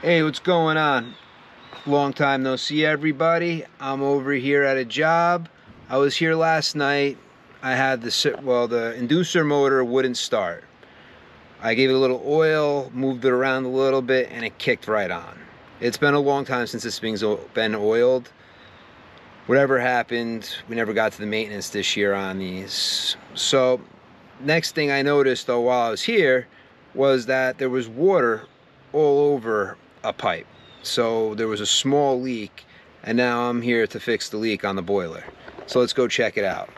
Hey, what's going on? Long time no see, everybody. I'm over here at a job. I was here last night. I had the inducer motor wouldn't start. I gave it a little oil, moved it around a little bit, and it kicked right on. It's been a long time since this thing's been oiled. Whatever happened, we never got to the maintenance this year on these. So, next thing I noticed though while I was here was that there was water all over a pipe. So there was a small leak, and now I'm here to fix the leak on the boiler. So let's go check it out.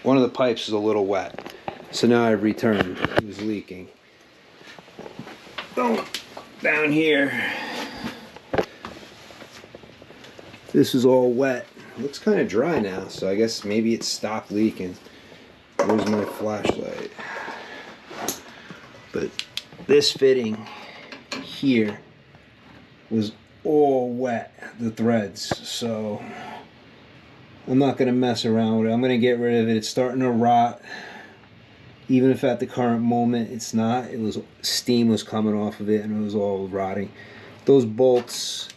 One of the pipes is a little wet, so now I've returned. It was leaking. Boom. Down here, this is all wet. It looks kind of dry now, so I guess maybe it stopped leaking. Where's my flashlight? But this fitting here was all wet, the threads, so I'm not going to mess around with it. I'm going to get rid of it. It's starting to rot, even if at the current moment it's not. It was, steam was coming off of it and it was all rotting. Those bolts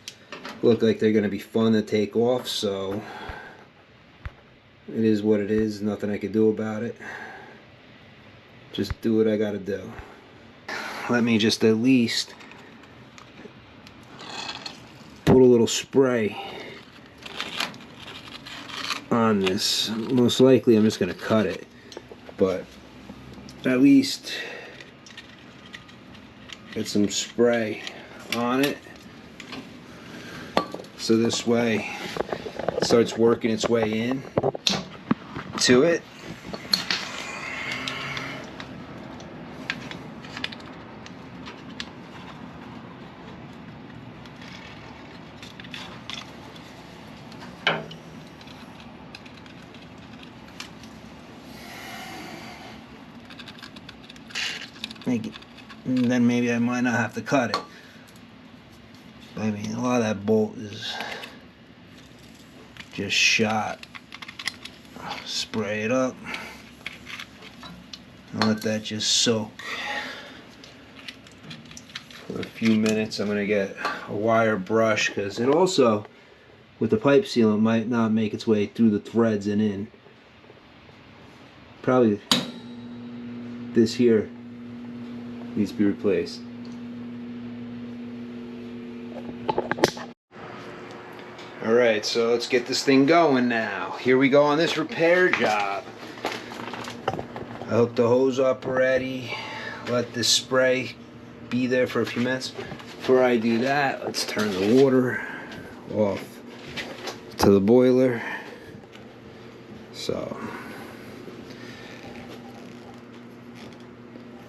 look like they're going to be fun to take off, so it is what it is. Nothing I can do about it. Just do what I got to do. Let me just at least put a little spray on this. Most likely I'm just going to cut it, but at least get some spray on it, so this way it starts working its way in to it. And then maybe I might not have to cut it. I mean, a lot of that bolt is just shot. Spray it up and let that just soak for a few minutes. I'm gonna get a wire brush, because it also, with the pipe sealant, might not make its way through the threads and in. Probably this here needs to be replaced. Alright, so let's get this thing going now. Here we go on this repair job. I hooked the hose up already. Let this spray be there for a few minutes. Before I do that, let's turn the water off to the boiler. So,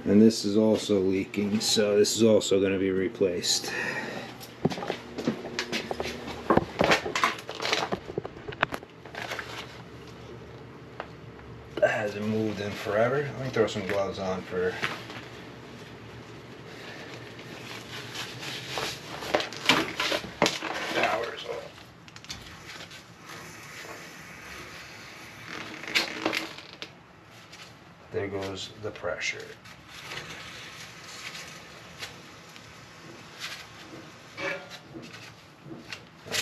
and this is also leaking, so this is also going to be replaced. That hasn't moved in forever. Let me throw some gloves on for hours. There goes the pressure.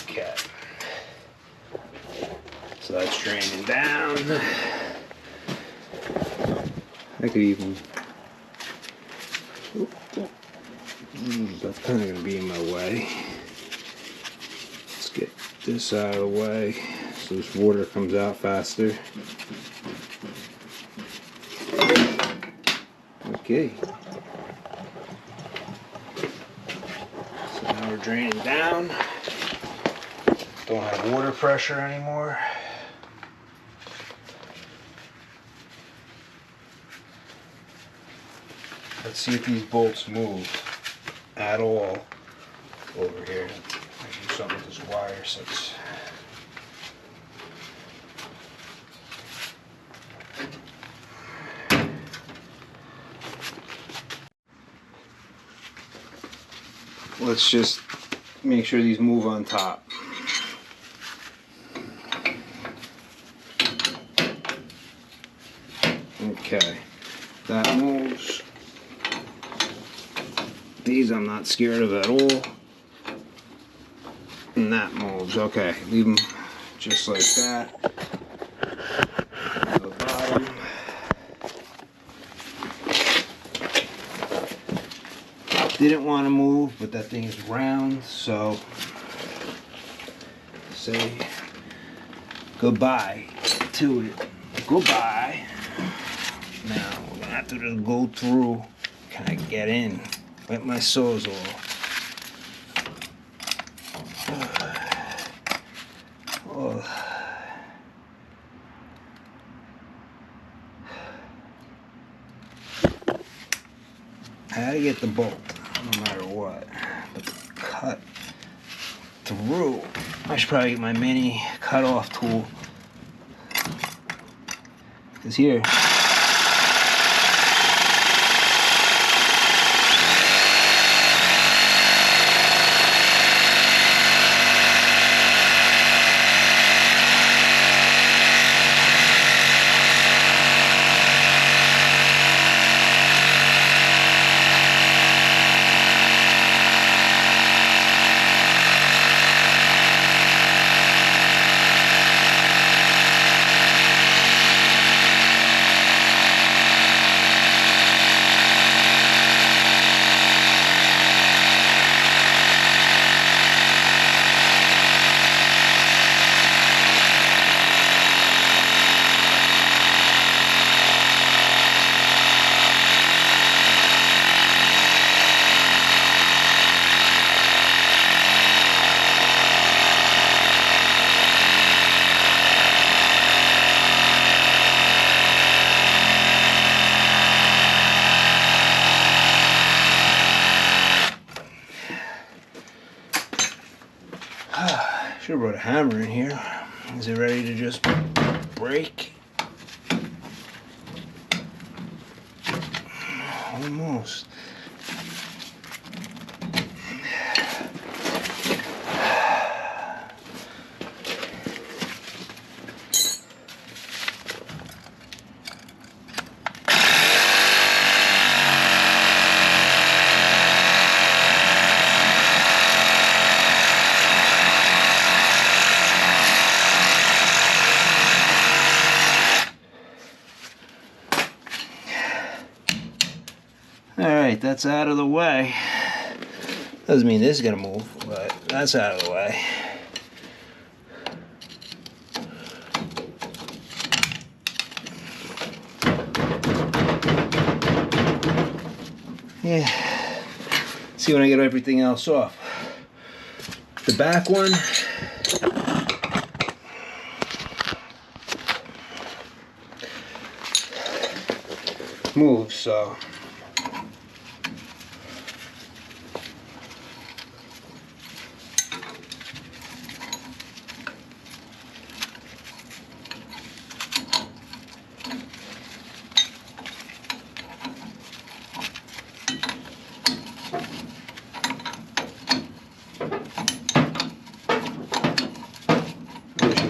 Okay, so that's draining down. I could even, that's kind of going to be in my way. Let's get this out of the way so this water comes out faster. Okay, so now we're draining down. Don't have water pressure anymore. Let's see if these bolts move at all over here. I do something with this wire, so it's let's just make sure these move on top. Okay, that moves. The These I'm not scared of at all. And that moves. Okay, leave them just like that. The bottom. Didn't want to move, but that thing is round, so say goodbye to it. Goodbye. Now we're gonna have to just go through. Can I get in? Wet my sawzall. Oh. I had to get the bolt, no matter what. But the cut through. I should probably get my mini cut-off tool. Because here. Should have brought a hammer in here. Is it ready to just break? Almost. Alright, that's out of the way. Doesn't mean this is gonna move, but that's out of the way. Yeah. See when I get everything else off. The back one. Moves, so.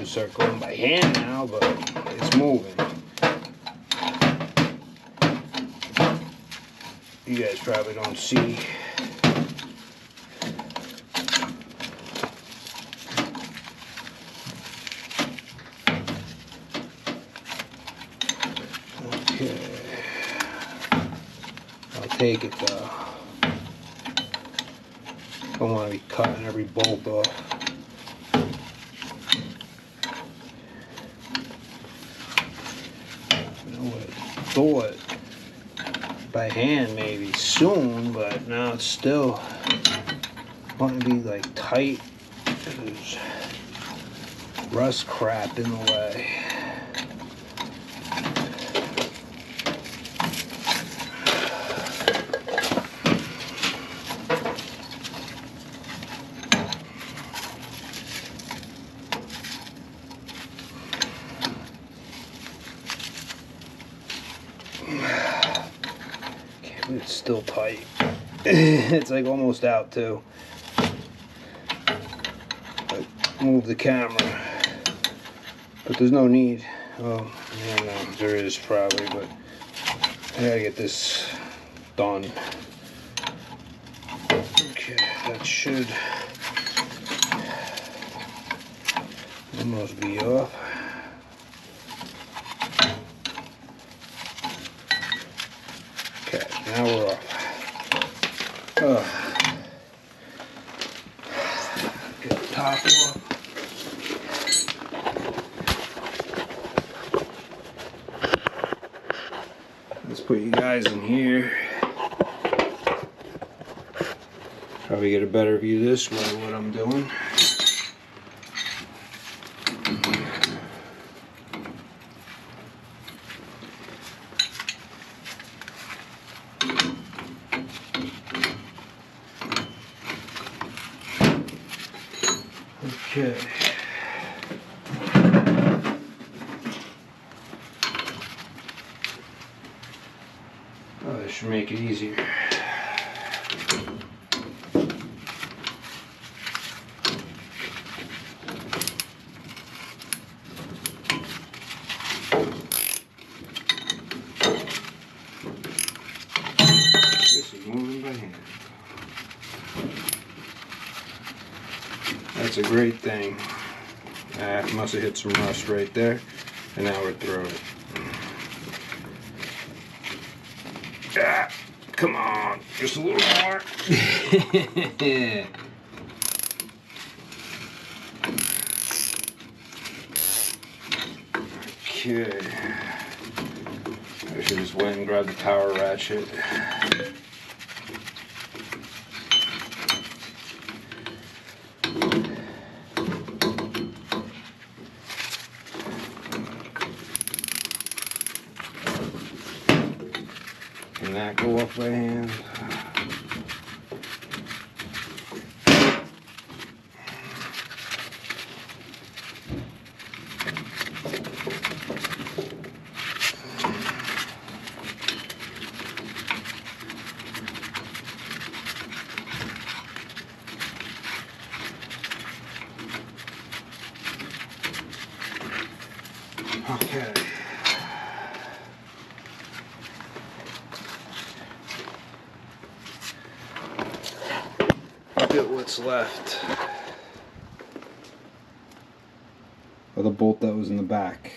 Start going by hand now, but it's moving. You guys probably don't see. Okay. I'll take it though. Don't want to be cutting every bolt off. Thought by hand maybe soon, but now it's still wanting to be like tight. There's rust crap in the way. It's still tight. It's like almost out too. Like, move the camera, but there's no need. Oh, yeah, no, there is probably, but I gotta get this done. That should almost be off. Okay, now we're off. Get the top off. Let's put you guys in here. Probably get a better view this way of what I'm doing. Okay. Oh, this should make it easier. That's a great thing. Must have hit some rust right there, and now we're through it. Ah, come on, just a little more. Okay. I should just went and grabbed the power ratchet. Can that go off by hand? Okay. Look at what's left of the bolt that was in the back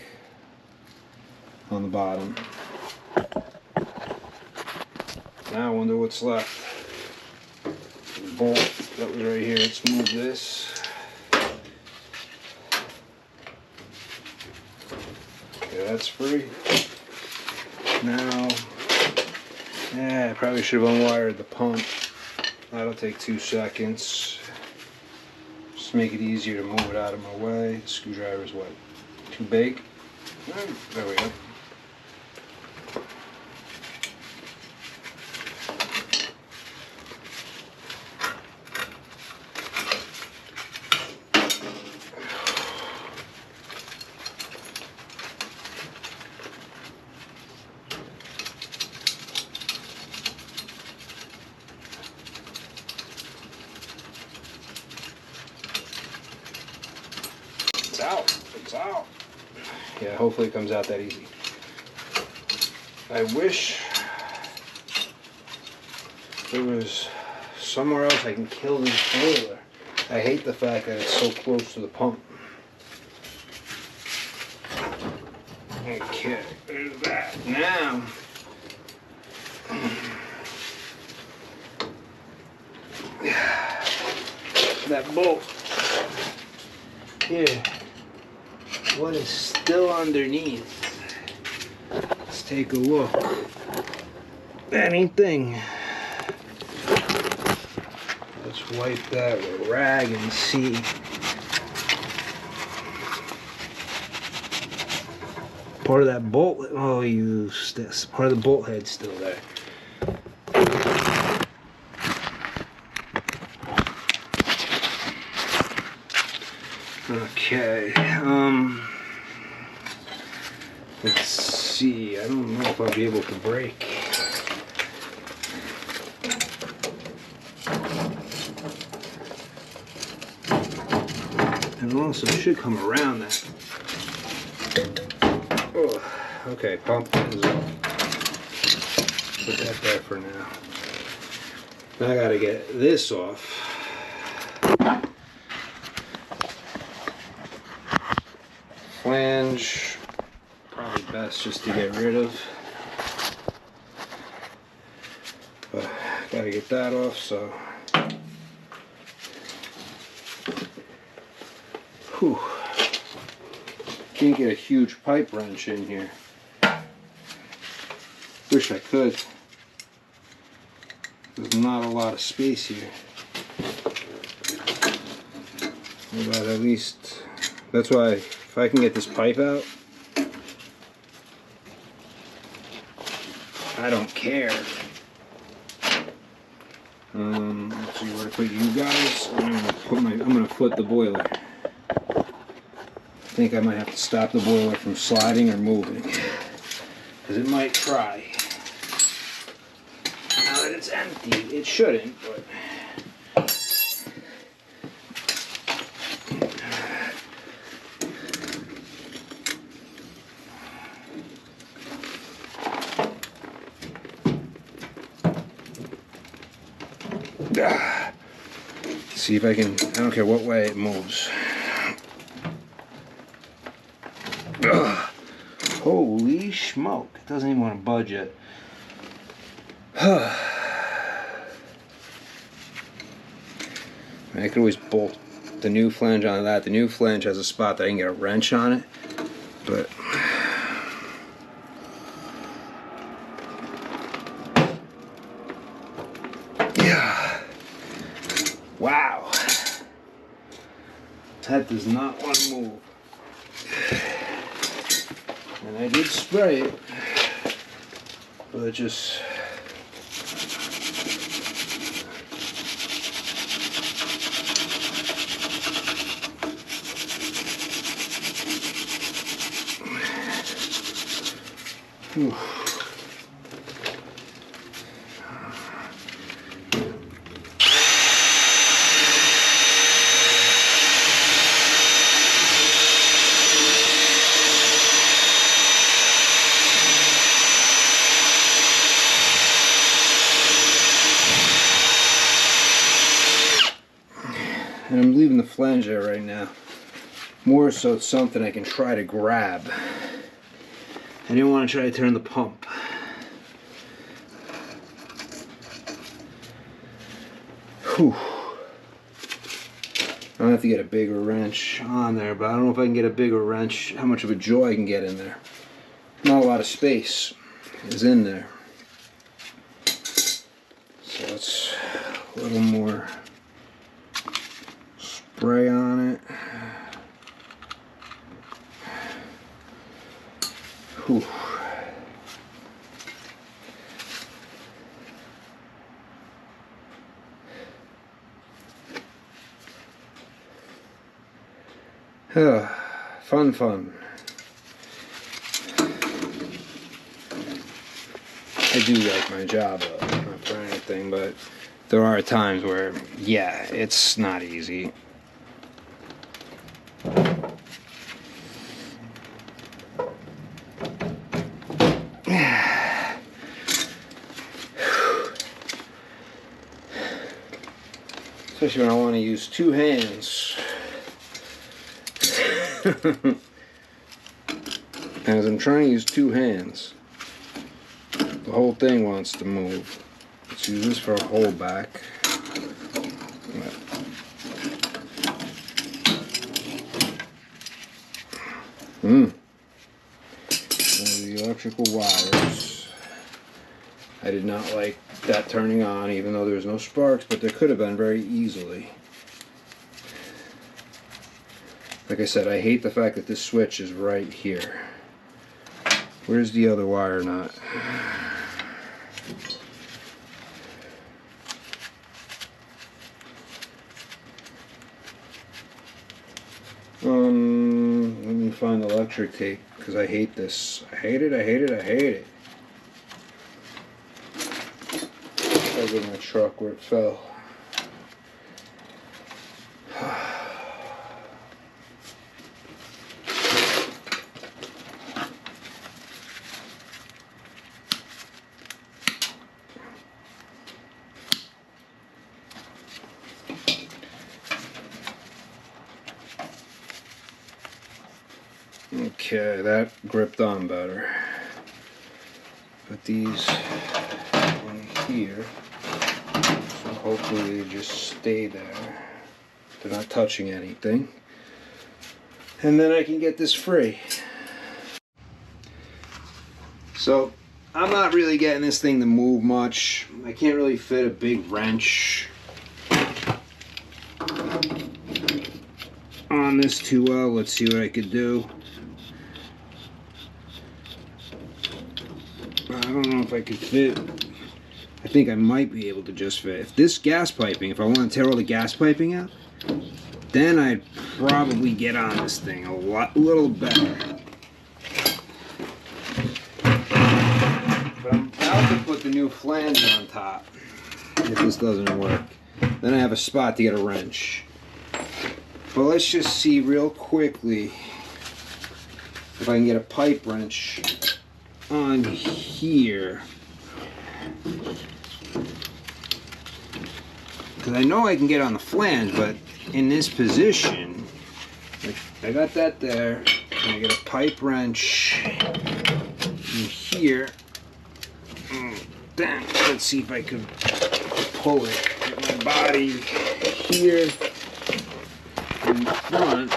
on the bottom. Now I wonder what's left. The bolt that was right here. Let's move this. Okay, that's free. Now, I probably should have unwired the pump. That'll take 2 seconds. Just make it easier to move it out of my way. The screwdriver's what? Too big? There we go. It's out. It's out. Yeah, hopefully it comes out that easy. I wish there was somewhere else I can kill this boiler. I hate the fact that it's so close to the pump. Okay, there's that. Now, that bolt here. What is still underneath? Let's take a look. Anything. Let's wipe that with a rag and see. Part of that bolt. Oh, this part of the bolt head's still there. Okay, let's see, I don't know if I'll be able to break. And also should come around that. Oh, okay, pump is up. Put that there for now. Now I gotta get this off. flange, probably best just to get rid of. But gotta get that off, so. Whew. Can't get a huge pipe wrench in here. Wish I could. There's not a lot of space here. But at least, that's why if I can get this pipe out, I don't care. Let's see where to put you guys. I'm gonna foot the boiler. I think I might have to stop the boiler from sliding or moving, because it might try. Now that it's empty, it shouldn't, but. See if I can, I don't care what way it moves. Holy smoke, it doesn't even want to budge yet. I could always bolt the new flange on that. The new flange has a spot that I can get a wrench on it, but yeah. Wow. That does not want to move. And I did spray it, but it just whew. And I'm leaving the flange there right now. More so it's something I can try to grab. I didn't want to try to turn the pump. Whew. I'll have to get a bigger wrench on there, but I don't know if I can get a bigger wrench, how much of a jaw I can get in there. Not a lot of space is in there. So it's a little more spray on it. Whew. Fun. I do like my job, not for anything, but there are times where, yeah, it's not easy. Especially when I want to use two hands. As I'm trying to use two hands, the whole thing wants to move. Let's use this for a holdback. The electrical wires. I did not like that turning on, even though there's no sparks, but there could have been very easily. Like I said, I hate the fact that this switch is right here. Where's the other wire nut? Let me find electric tape, because I hate this. I hate it. I was in my truck where it fell. Okay, that gripped on better. Put these in here, so hopefully they just stay there. They're not touching anything. And then I can get this free. So I'm not really getting this thing to move much. I can't really fit a big wrench on this too well. Let's see what I could do. I don't know if I could fit. I think I might be able to just fit. If this gas piping, if I want to tear all the gas piping out, then I'd probably get on this thing a little better. But I'm about to put the new flange on top if this doesn't work. Then I have a spot to get a wrench. But let's just see real quickly if I can get a pipe wrench on here. Because I know I can get on the flange, but in this position, I got that there, and I get a pipe wrench in here. Then let's see if I can pull it. Get my body here in front.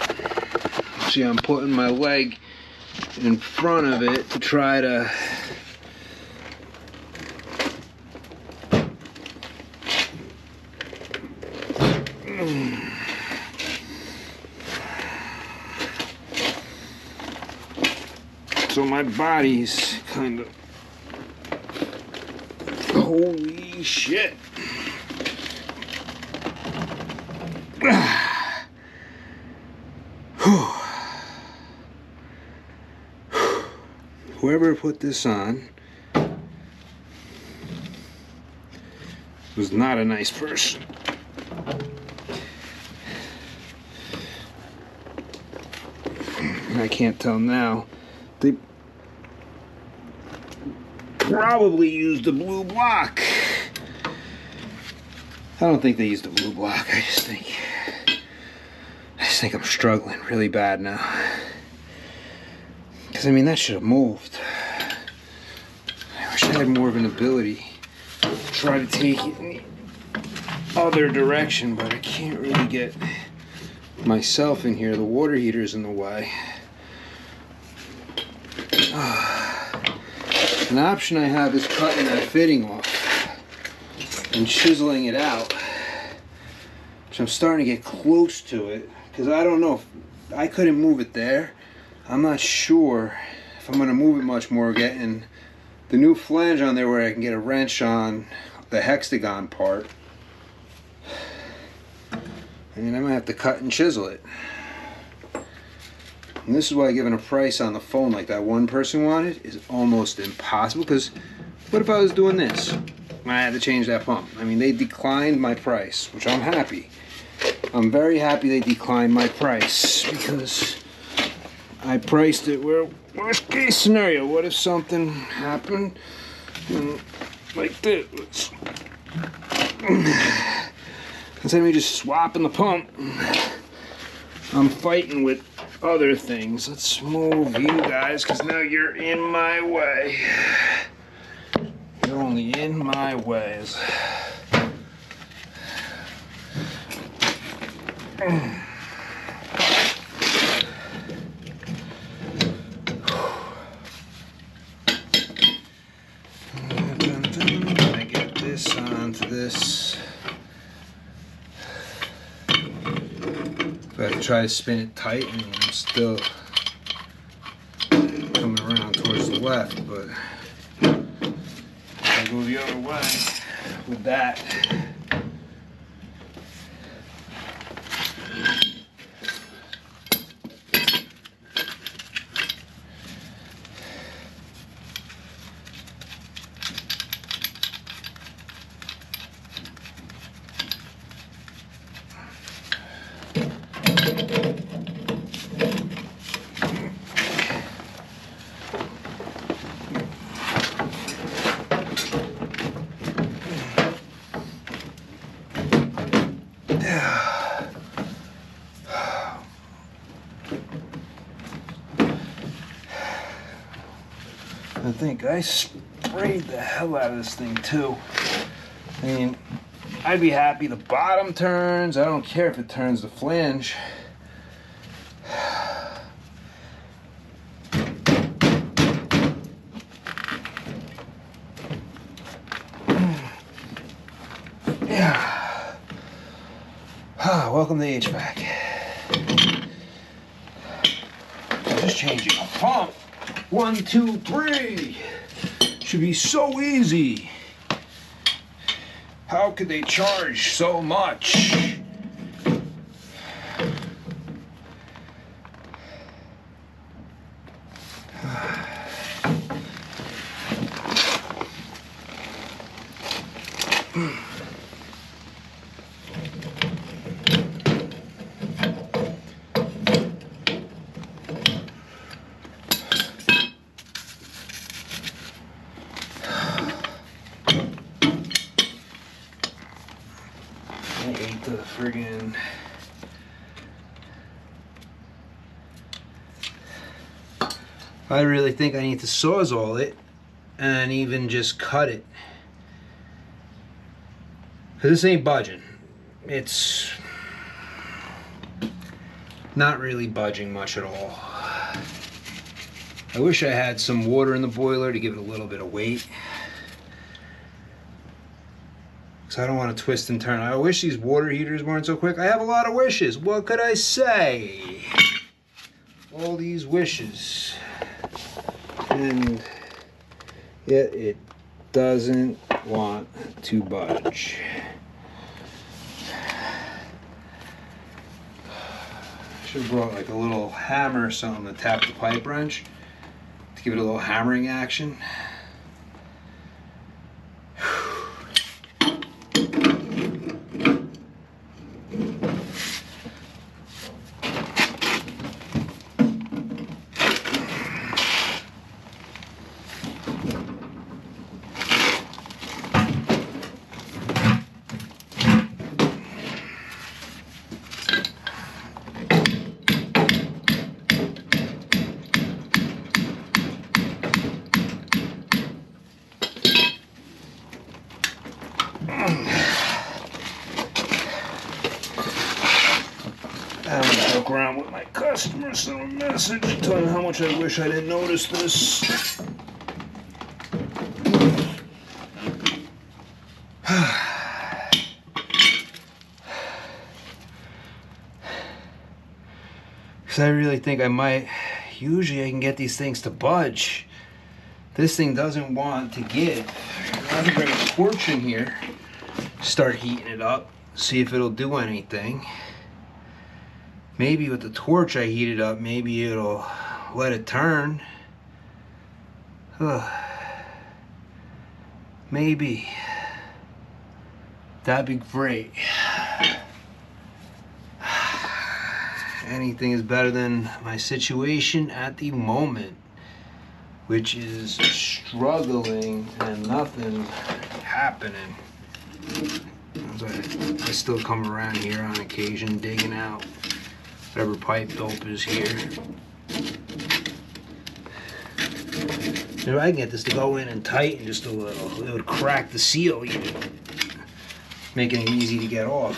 See, I'm putting my leg in front of it to try to so my body's kind of, holy shit. Whoever put this on was not a nice person. I can't tell now. They probably used the blue block. I don't think they used the blue block. I just think I'm struggling really bad now. Because I mean, that should have moved. I wish I had more of an ability to try to take it in the other direction, but I can't really get myself in here. The water heater's in the way. An option I have is cutting that fitting off and chiseling it out. So I'm starting to get close to it, because I don't know if I couldn't move it there. I'm not sure if I'm going to move it much more, getting the new flange on there where I can get a wrench on the hexagon part. And I might have to cut and chisel it. And this is why giving a price on the phone like that one person wanted is almost impossible, because what if I was doing this? I had to change that pump. I mean, they declined my price, which I'm happy. I'm very happy they declined my price, because I priced it where, worst case scenario, what if something happened like this? Instead of me just swapping the pump, I'm fighting with other things. Let's move you guys, because now you're in my way. You're only in my ways. I get this onto this. If I try to spin it tight, and I'm still coming around towards the left, but if I go the other way with that, think I sprayed the hell out of this thing too. I mean, I'd be happy the bottom turns. I don't care if it turns the flange. Yeah. Welcome to HVAC. Just changing a pump. 1, 2, 3. Should be so easy. How could they charge so much? I hate the friggin' I really think I need to sawzall it and even just cut it. Cause this ain't budging. It's not really budging much at all. I wish I had some water in the boiler to give it a little bit of weight. So I don't want to twist and turn. I wish these water heaters weren't so quick. I have a lot of wishes. What could I say? All these wishes. And yet it doesn't want to budge. Should have brought like a little hammer or something to tap the pipe wrench to give it a little hammering action. I'm gonna joke around with my customers, send a message, tell them how much I wish I didn't notice this. Because I really think I might, usually I can get these things to budge. This thing doesn't want to give. I'm gonna bring a torch in here, start heating it up, see if it'll do anything. Maybe with the torch I heat it up, maybe it'll let it turn. Maybe. That'd be great. Anything is better than my situation at the moment, which is struggling and nothing happening. I still come around here on occasion digging out whatever pipe dope is here. If I can get this to go in and tighten just a little, it would crack the seal even, making it easy to get off.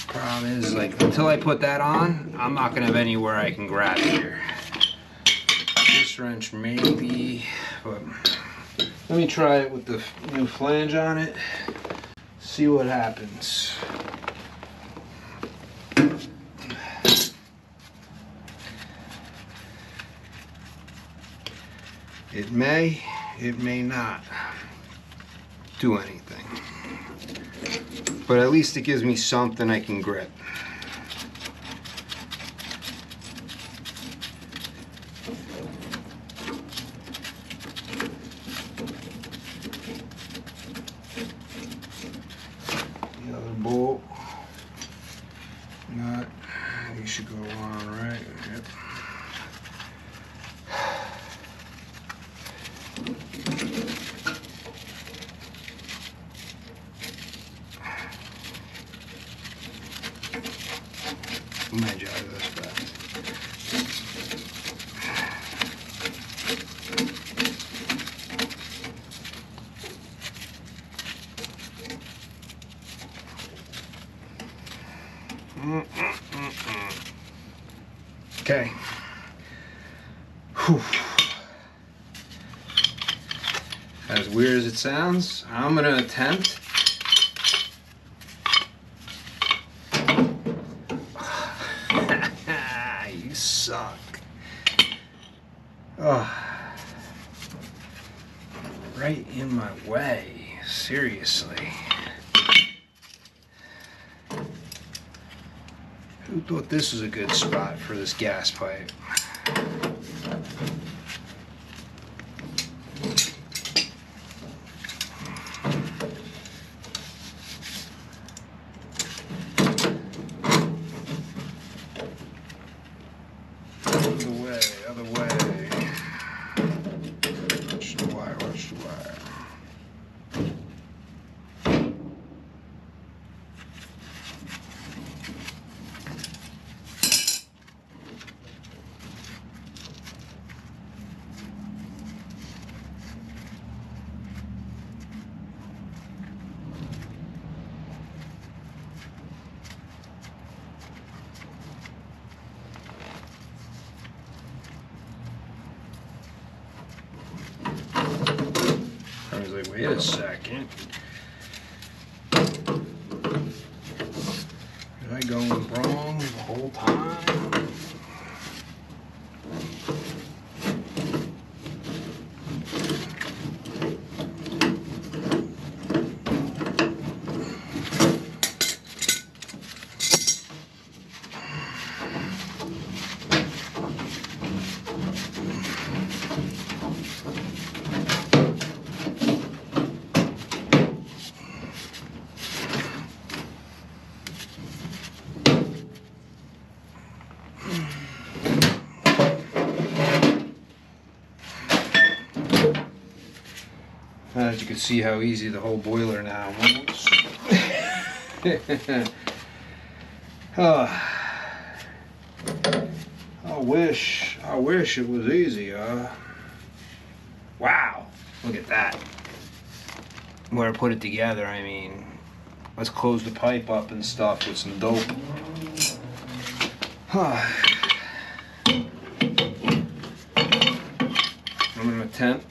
Problem is, like, until I put that on, I'm not gonna have anywhere I can grab here. This wrench maybe, but let me try it with the new flange on it, see what happens. It may not do anything. But at least it gives me something I can grip. The other bolt, nut, you should go on, right? Yep. My job is fast. Okay. Whew. As weird as it sounds, I'm gonna attempt. You suck. Oh. Right in my way. Seriously. Who thought this was a good spot for this gas pipe? Other way. Watch the wire, watch the wire. I was like, wait a second. Was I going wrong the whole time? As you can see how easy the whole boiler now moves. Oh, I wish it was easy, wow, look at that. Where I put it together, I mean, let's close the pipe up and stuff with some dope. I'm gonna attempt.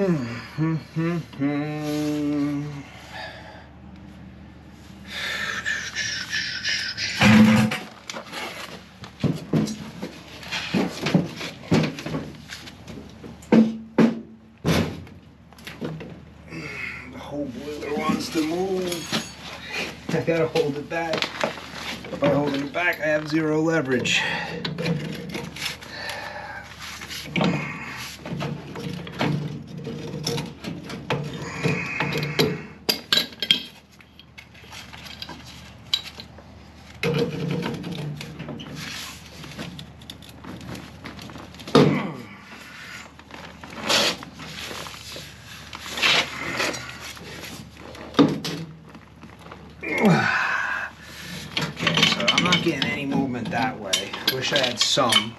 The whole boiler wants to move. I gotta hold it back. By holding it back, I have zero leverage. Getting any movement that way. Wish I had some,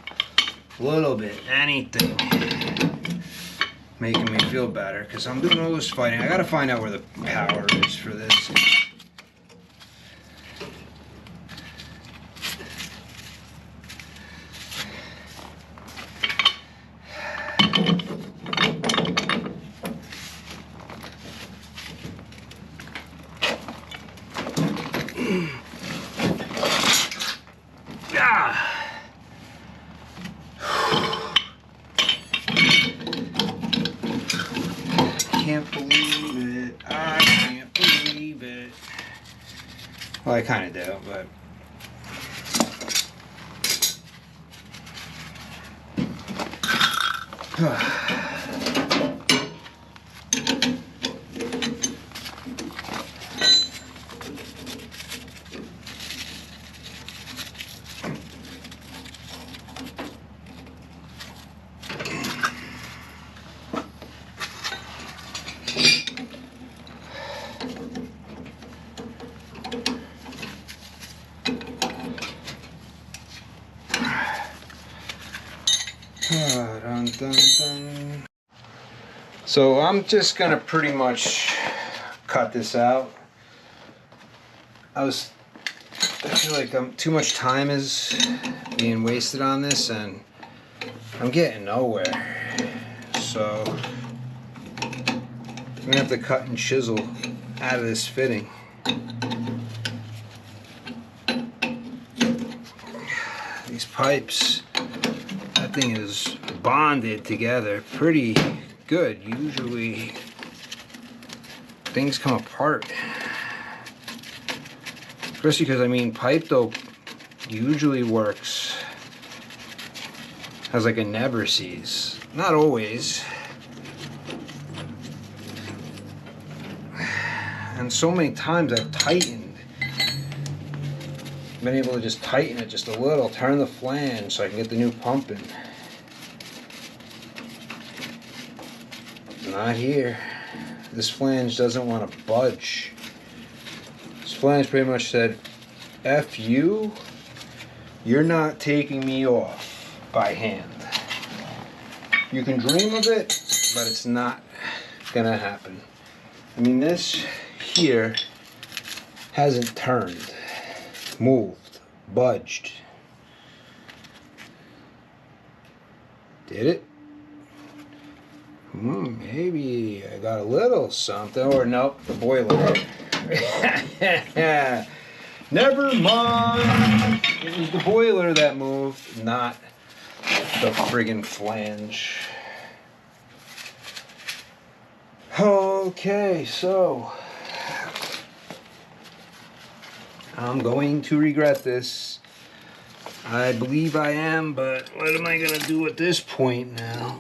a little bit, anything making me feel better, because I'm doing all this fighting. I gotta find out where the power is for this. I can't believe it. Well, I kind of do, but Dun, dun, dun. So I'm just gonna pretty much cut this out. I feel like too much time is being wasted on this and I'm getting nowhere. So I'm gonna have to cut and chisel out of this fitting. These pipes, that thing is bonded together pretty good. Usually things come apart. Especially because, I mean, pipe dope usually works as like a never sees. Not always. And so many times I've tightened. Been able to just tighten it just a little, turn the flange so I can get the new pump in. Not here. This flange doesn't want to budge. This flange pretty much said, F you, you're not taking me off by hand. You can dream of it, but it's not gonna happen. I mean, this here hasn't turned, moved, budged. Did it? Maybe I got a little something, or nope, the boiler. Never mind. It was the boiler that moved, not the friggin' flange. Okay, so I'm going to regret this. I believe I am, but what am I gonna do at this point now?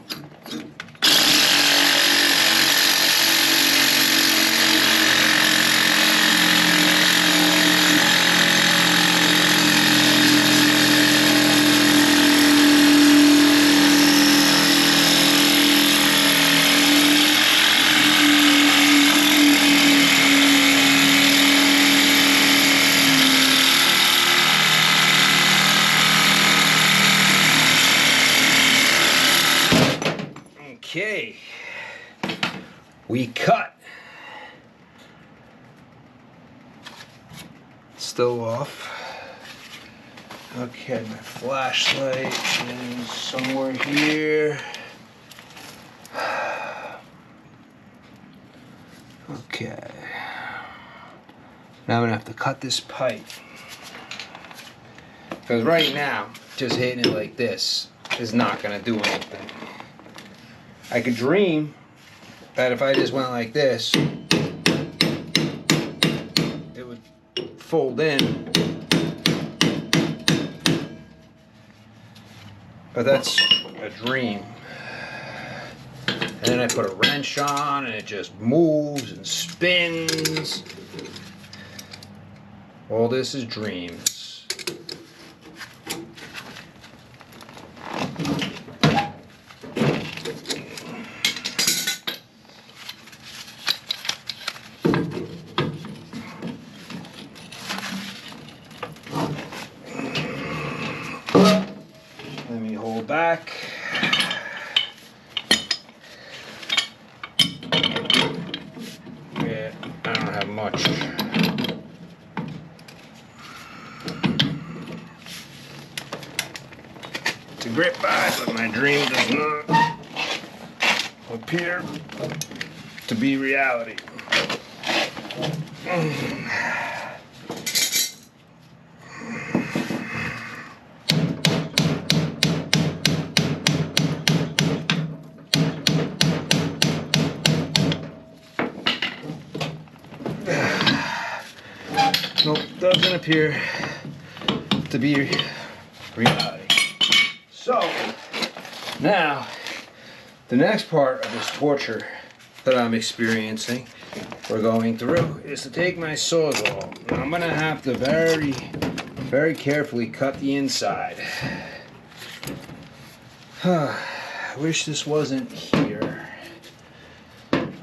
Okay, we cut. Still off. Okay, my flashlight is somewhere here. Okay. Now I'm gonna have to cut this pipe. Because right now, just hitting it like this is not gonna do anything. I could dream that if I just went like this, it would fold in. But that's a dream. And then I put a wrench on and it just moves and spins. All this is dreams. Let me hold back. Yeah, I don't have much. To grip by, but my dream does not appear to be reality. Nope, doesn't appear to be reality. So, now, the next part of this torture that I'm experiencing, we're going through, is to take my Sawzall. Now, I'm going to have to very, very carefully cut the inside. I wish this wasn't here.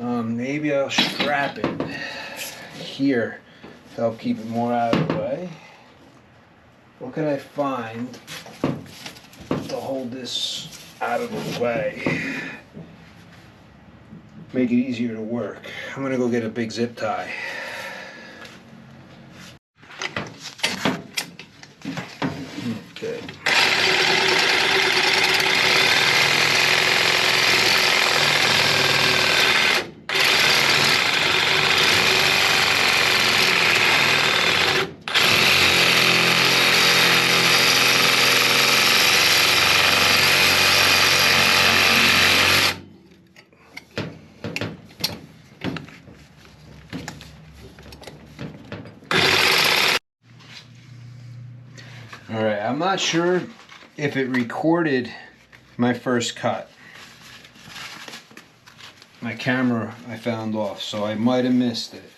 Maybe I'll strap it here to help keep it more out of the way. What could I find to hold this out of the way. Make it easier to work. I'm gonna go get a big zip tie. Okay. Alright, I'm not sure if it recorded my first cut. My camera I found off, so I might have missed it.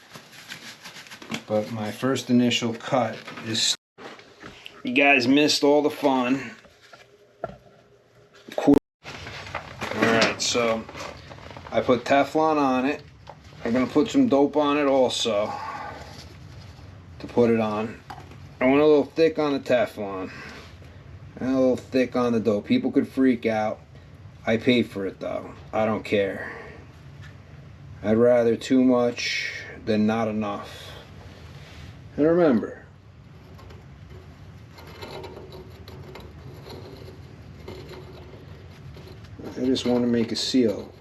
But my first initial cut is... You guys missed all the fun. Alright, so I put Teflon on it. I'm going to put some dope on it also to put it on. I went a little thick on the Teflon and a little thick on the dough. People could freak out. I paid for it though. I don't care. I'd rather too much than not enough. And remember, I just want to make a seal.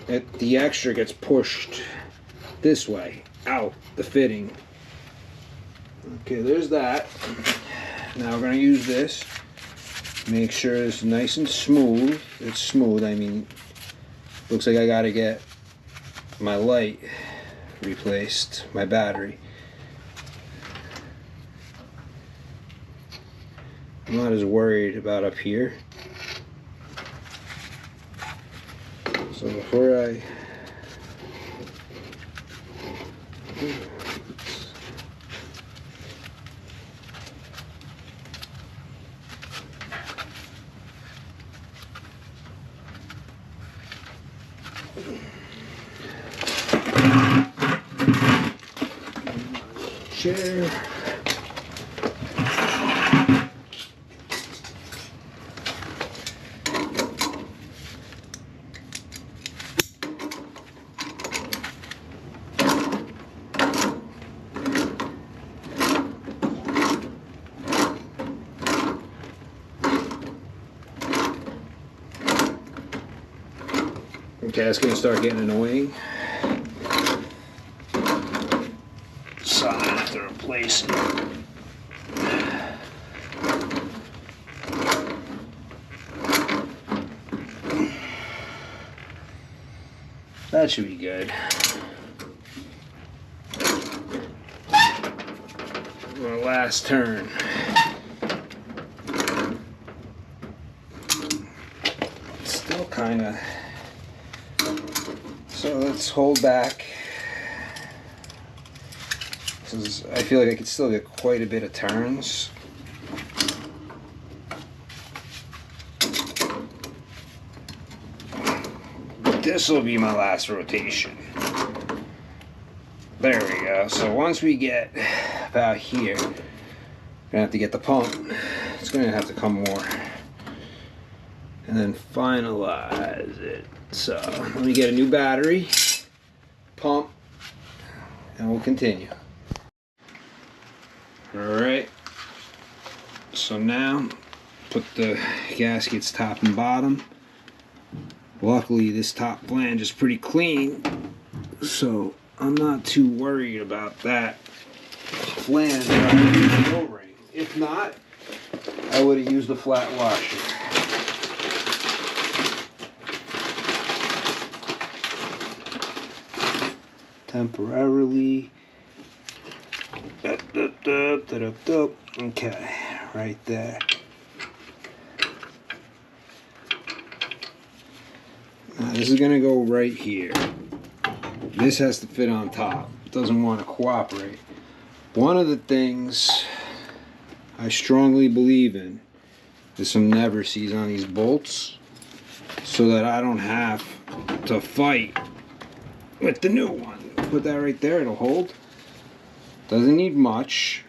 The extra gets pushed this way, out the fitting. Okay, there's that. Now we're going to use this. Make sure it's nice and smooth. It's smooth, I mean, looks like I got to get my light replaced, my battery. I'm not as worried about up here. So before I... chair. Okay, that's going to start getting annoying. So I'm going to have to replace it. That should be good. My last turn. Still kind of... So let's hold back. I feel like I could still get quite a bit of turns. This will be my last rotation. There we go. So once we get about here, we're gonna have to get the pump. It's gonna have to come more. And then finalize it. So let me get a new battery, pump, and we'll continue. Alright, so now put the gaskets top and bottom. Luckily this top flange is pretty clean, so I'm not too worried about that flange. If not, I would have used a flat washer. Temporarily. Okay, right there. Now this is gonna go right here. This has to fit on top. It doesn't want to cooperate. One of the things I strongly believe in is some never sees on these bolts so that I don't have to fight with the new one. Put that right there, it'll hold. Doesn't need much,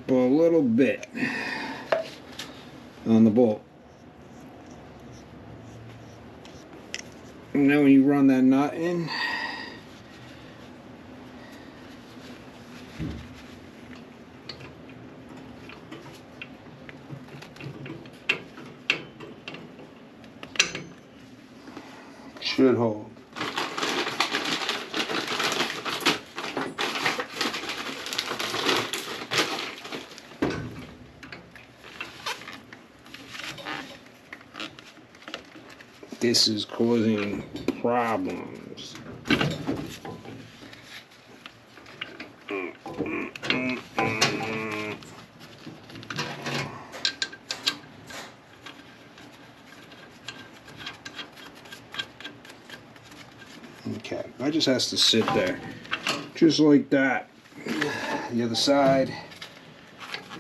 but a little bit on the bolt. And then when you run that nut in, should hold. This is causing problems. Okay, that just has to sit there, just like that. The other side,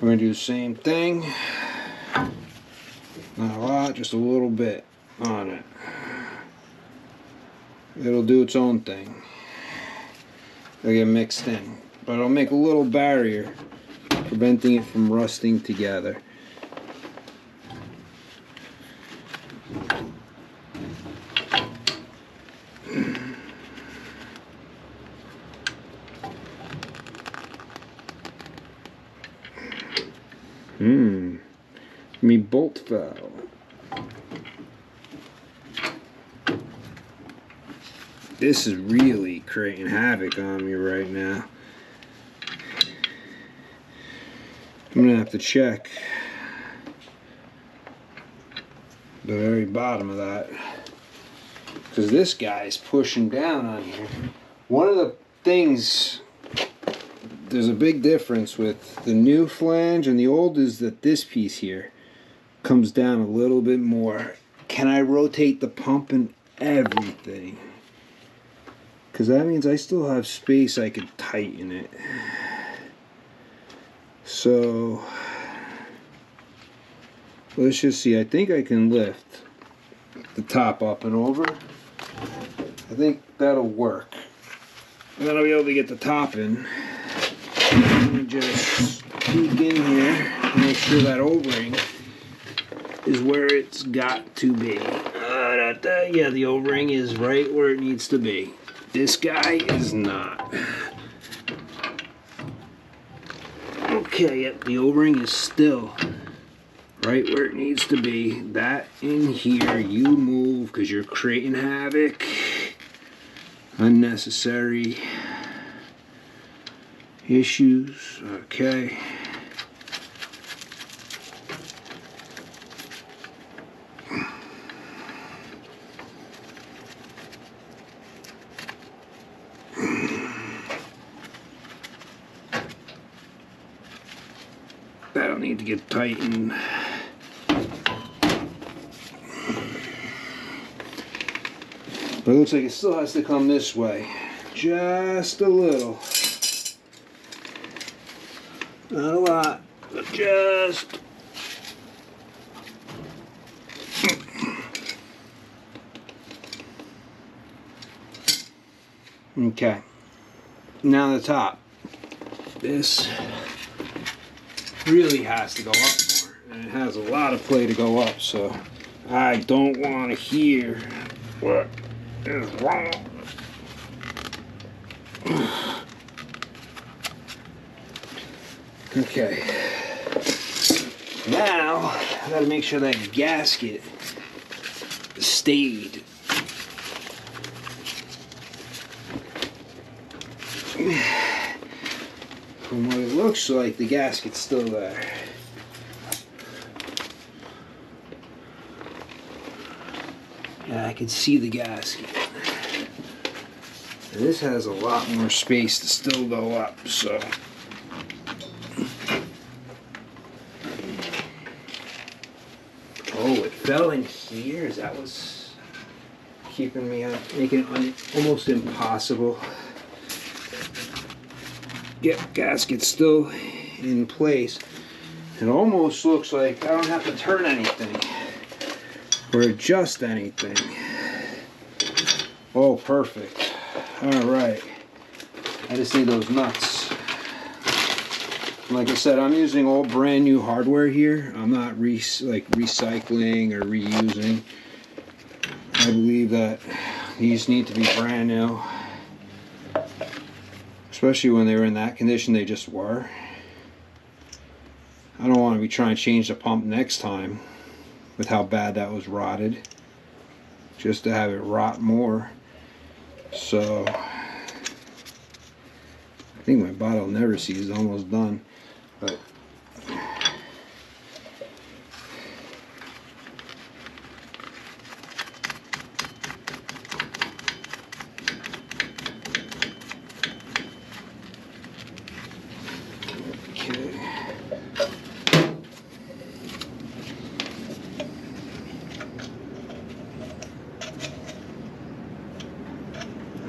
we're gonna do the same thing. Not a lot, just a little bit on it. It'll do its own thing. It'll get mixed in, but it'll make a little barrier, preventing it from rusting together. Me bolt fell. This is really creating havoc on me right now. I'm gonna have to check the very bottom of that, because this guy is pushing down on here. One of the things, there's a big difference with the new flange and the old, is that this piece here comes down a little bit more. Can I rotate the pump and everything? Because that means I still have space I could tighten it. So let's just see. I think I can lift the top up and over. I think that'll work. And then I'll be able to get the top in. Let me just peek in here and make sure that O-ring is where it's got to be. Yeah, the O-ring is right where it needs to be. This guy is not. Okay, yep, the O-ring is still right where it needs to be. That in here, you move because you're creating havoc. Unnecessary issues. Okay. That'll need to get tightened. But it looks like it still has to come this way. Just a little. Not a lot, but just. Okay. Now the top. This really has to go up more, and it has a lot of play to go up, so I don't want to hear what is wrong. Okay, now I gotta make sure that gasket stayed. From what it looks like, the gasket's still there. Yeah, I can see the gasket. And this has a lot more space to still go up, so. Oh, it fell in here. That was keeping me up, making it almost impossible. Get gasket still in place. It almost looks like I don't have to turn anything or adjust anything. Oh, perfect. All right. I just need those nuts. Like I said, I'm using all brand new hardware here. I'm not recycling or reusing. I believe that These need to be brand new. Especially when they were in that condition they just were. I don't want to be trying to change the pump next time with how bad that was rotted. Just to have it rot more. So I think my bottle never see is almost done. But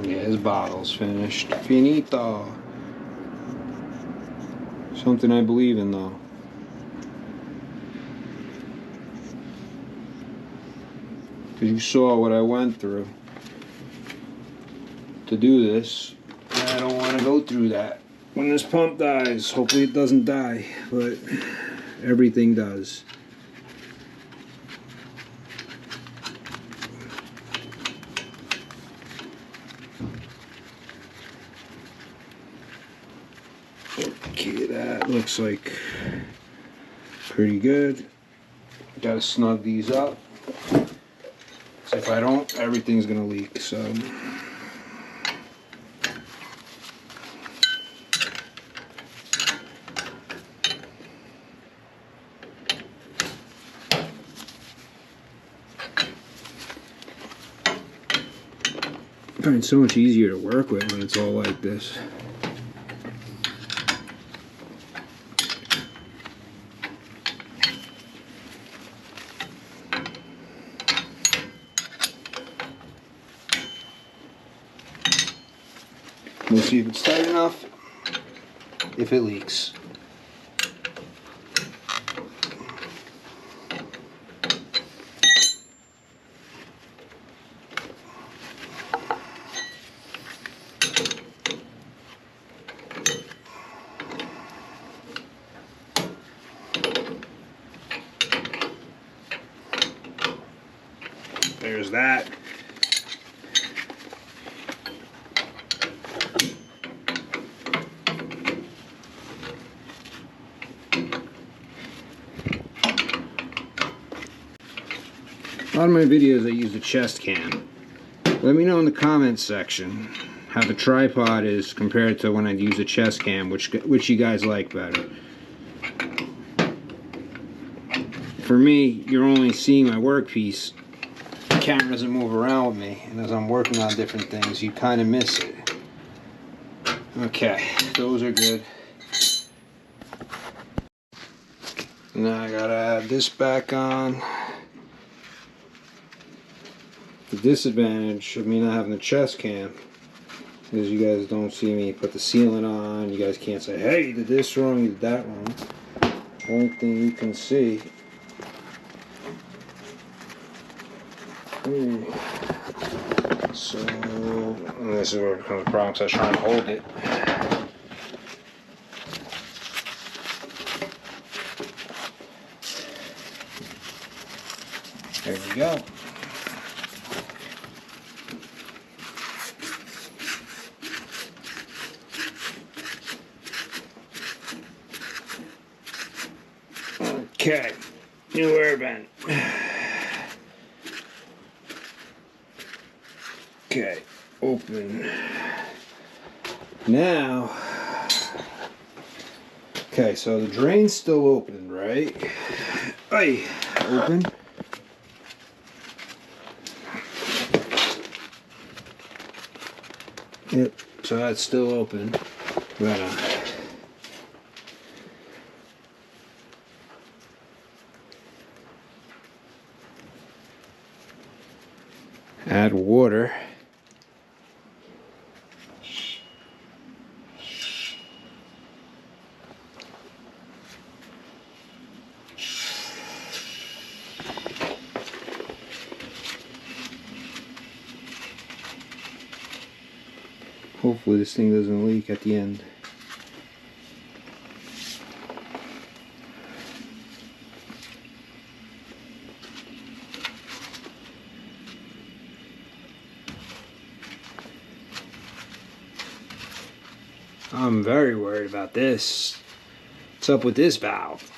yeah, his bottle's finished. Finito. Something I believe in, though. Because you saw what I went through to do this. And I don't want to go through that when this pump dies. Hopefully it doesn't die, but everything does. Okay, that looks like pretty good. Gotta snug these up. So if I don't, everything's gonna leak. So I find it so much easier to work with when it's all like this. We'll see if it's tight enough, if it leaks. There's that. A lot of my videos I use a chest cam. Let me know in the comments section how the tripod is compared to when I use a chest cam, which you guys like better. For me, you're only seeing my workpiece. The camera doesn't move around with me, and as I'm working on different things, you kind of miss it. Okay, those are good. Now I gotta add this back on. The disadvantage of me not having the chest cam is you guys don't see me put the sealant on. You guys can't say, hey, you did this wrong, you did that wrong. The only thing you can see. So, this is where it becomes a problem, so I was trying to hold it. There we go. Okay, new air vent. Okay, open. Now, okay, so the drain's still open, right? Hey, open. Yep, so that's still open. But, add water. Hopefully this thing doesn't leak at the end. I'm very worried about this. What's up with this valve?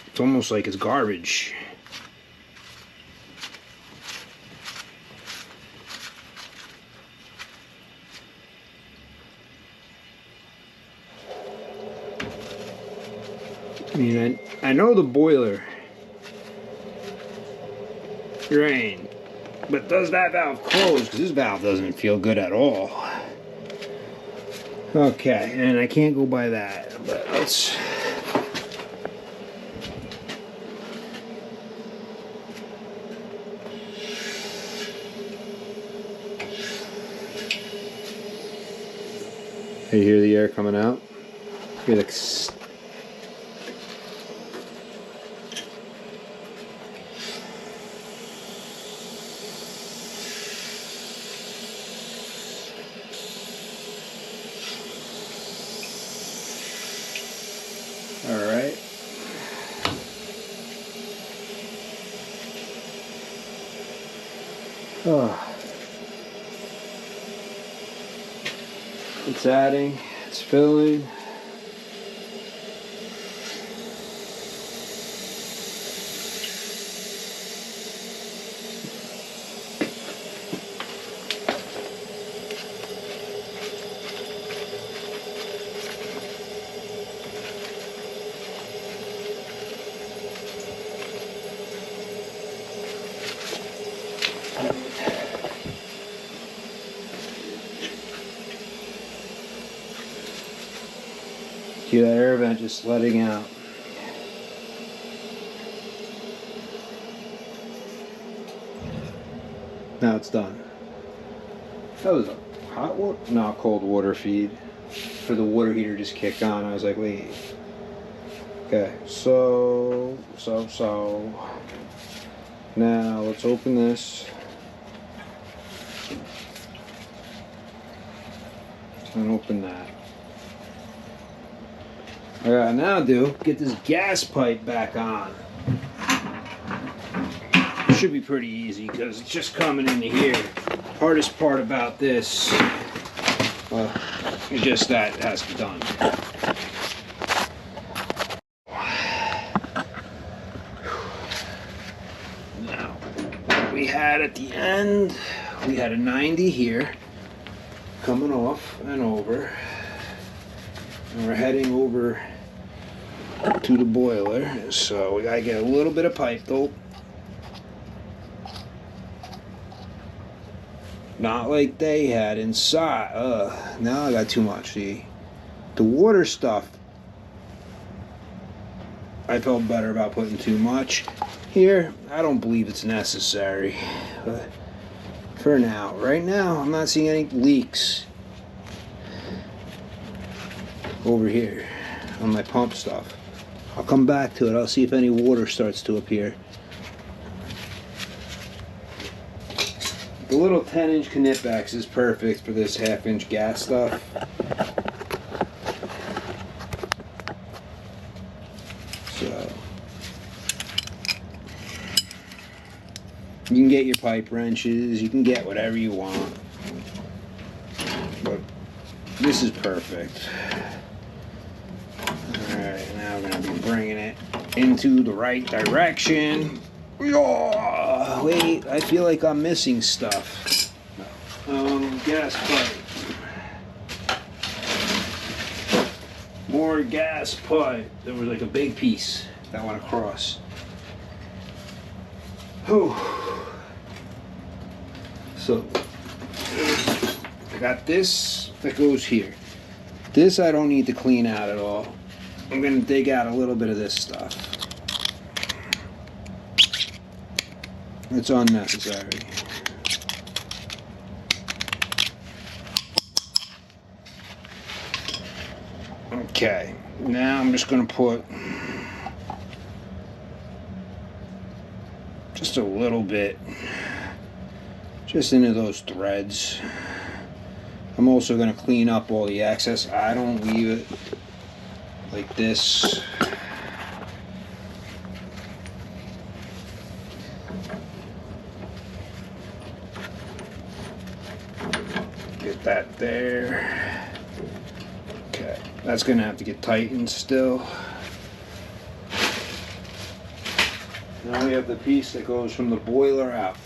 It's almost like it's garbage. I mean, I know the boiler drain, but does that valve close? Because this valve doesn't feel good at all. Okay, and I can't go by that, but let's... You hear the air coming out? Hear the... Alright. Oh. It's adding, it's filling. See that air vent just letting out. Now it's done. That was a hot water, no, cold water feed. For the water heater just kicked on. I was like, wait. Okay, so. Now let's open this. And open that. All I gotta now do, get this gas pipe back on. It should be pretty easy because it's just coming into here. Hardest part about this, well, it's just that it has to be done. Now, what we had at the end, we had a 90 here, coming off and over. And we're heading over to the boiler, so we gotta get a little bit of pipe though. Not like they had inside. Now I got too much. See, the water stuff, I felt better about putting too much. Here, I don't believe it's necessary. But for now, right now, I'm not seeing any leaks over here on my pump stuff. I'll come back to it. I'll see if any water starts to appear. The little 10-inch Knipbax is perfect for this half-inch gas stuff. So you can get your pipe wrenches, you can get whatever you want, but this is perfect. Alright, now we're going to be bringing it into the right direction. Oh, wait, I feel like I'm missing stuff. Gas pipe. More gas pipe. There was like a big piece that went across. Oh. So, I got this that goes here. This I don't need to clean out at all. I'm going to dig out a little bit of this stuff. It's unnecessary. Okay, now I'm just going to put just a little bit just into those threads. I'm also going to clean up all the excess. I don't leave it like this. Get that there. That's gonna have to get tightened still. Now we have the piece that goes from the boiler out.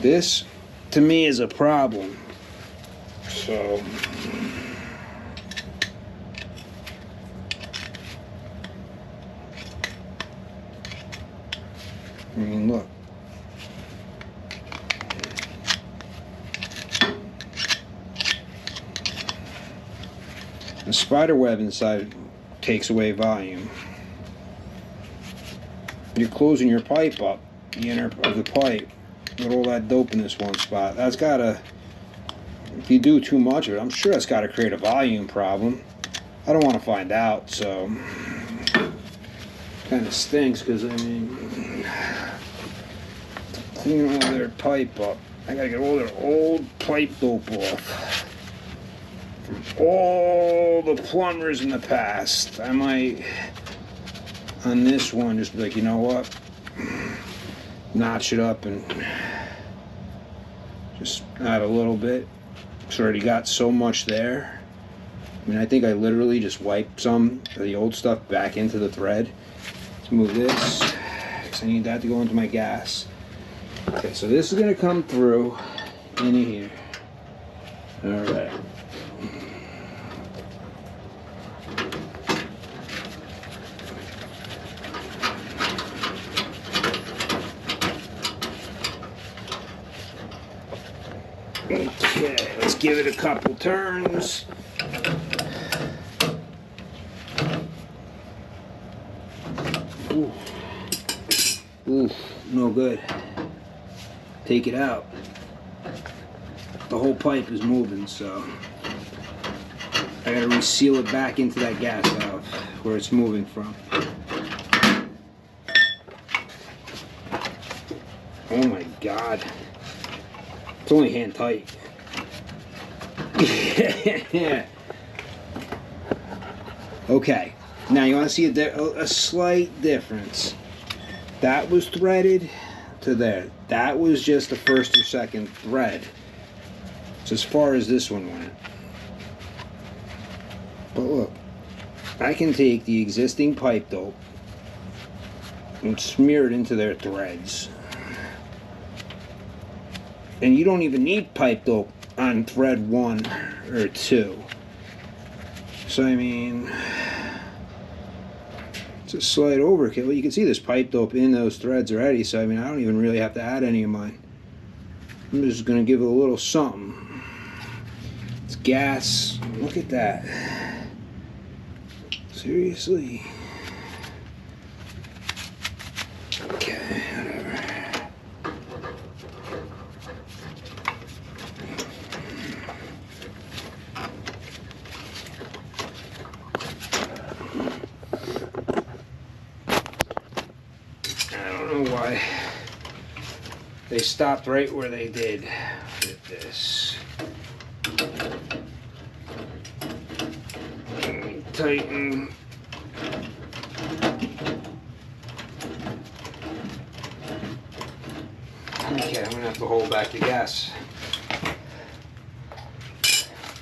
This, to me, is a problem. So, I mean, look. The spider web inside takes away volume. You're closing your pipe up, the inner of the pipe, with all that dope in this one spot. That's gotta, if you do too much of it, I'm sure that's gotta create a volume problem. I don't want to find out, so kind of stinks because I mean, clean all their pipe up. I gotta get all their old pipe dope off. From all the plumbers in the past. I might, on this one, just be like, you know what? Notch it up and just add a little bit. It's already got so much there. I mean, I think I literally just wiped some of the old stuff back into the thread. Let's move this, because I need that to go into my gas. Okay, so this is going to come through into here. All right. Okay, let's give it a couple turns. Ooh. Ooh, no good. Take it out. The whole pipe is moving, so I gotta reseal it back into that gas valve where it's moving from. Oh my God. It's only hand tight. Yeah. Okay. Now you want to see a slight difference. That was threaded to there. That was just the first or second thread. It's as far as this one went. But look, I can take the existing pipe dope and smear it into their threads. And you don't even need pipe dope on thread 1 or 2. So I mean, it's a slight overkill. Well, you can see this pipe dope in those threads already, so I mean, I don't even really have to add any of mine. I'm just gonna give it a little something. It's gas. Look at that. Seriously. Okay, whatever. Why they stopped right where they did with this. Tighten. Okay, I'm gonna have to hold back the gas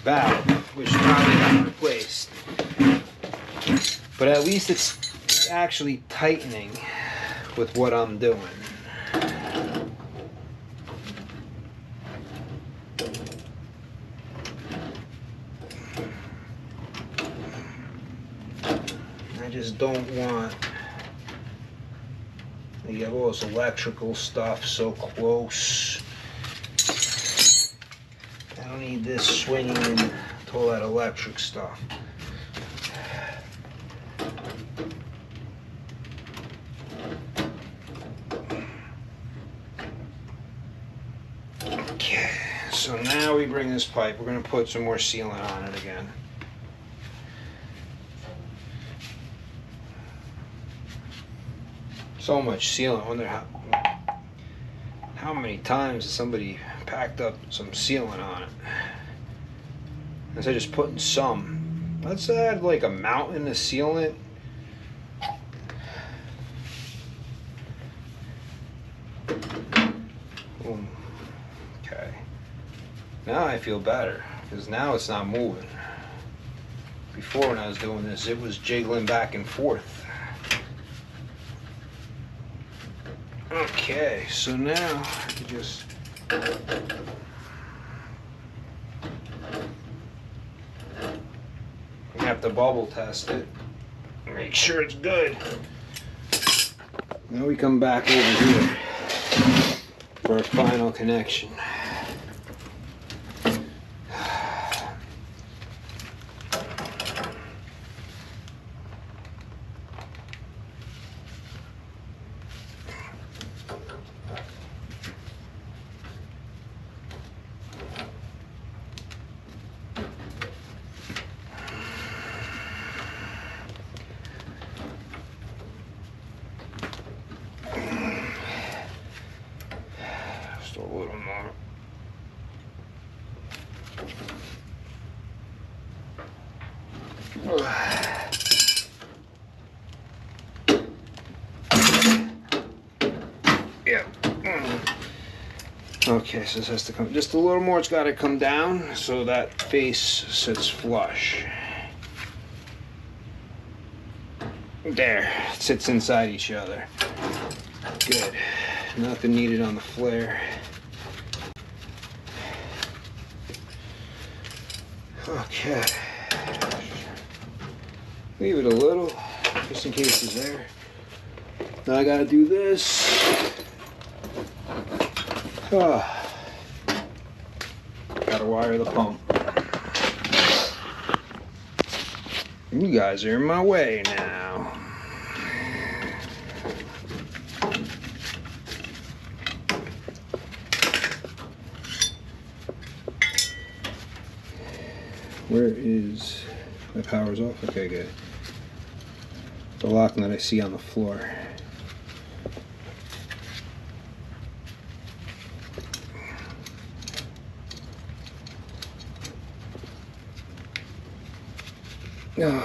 valve, which probably got replaced. But at least it's actually tightening with what I'm doing. I just don't want to get all this electrical stuff so close. I don't need this swinging into all that electric stuff. Okay, so now we bring this pipe. We're going to put some more sealant on it again. So much sealant. I wonder how many times has somebody packed up some sealant on it. Instead of just putting some. Let's add like a mountain of sealant. Boom. Okay. Now I feel better because now it's not moving. before when I was doing this. It was jiggling back and forth. Okay, so now I can just have to bubble test it. Make sure it's good. Now we come back over here for our final connection. Just a little more. Yeah. Okay, so this has to come just a little more. It's got to come down so that face sits flush. There, it sits inside each other. Good. Nothing needed on the flare. Okay. Leave it a little, just in case it's there. Now I gotta do this. Gotta wire the pump. You guys are in my way now. Where is my power's off? Okay, good. The lock that I see on the floor. No.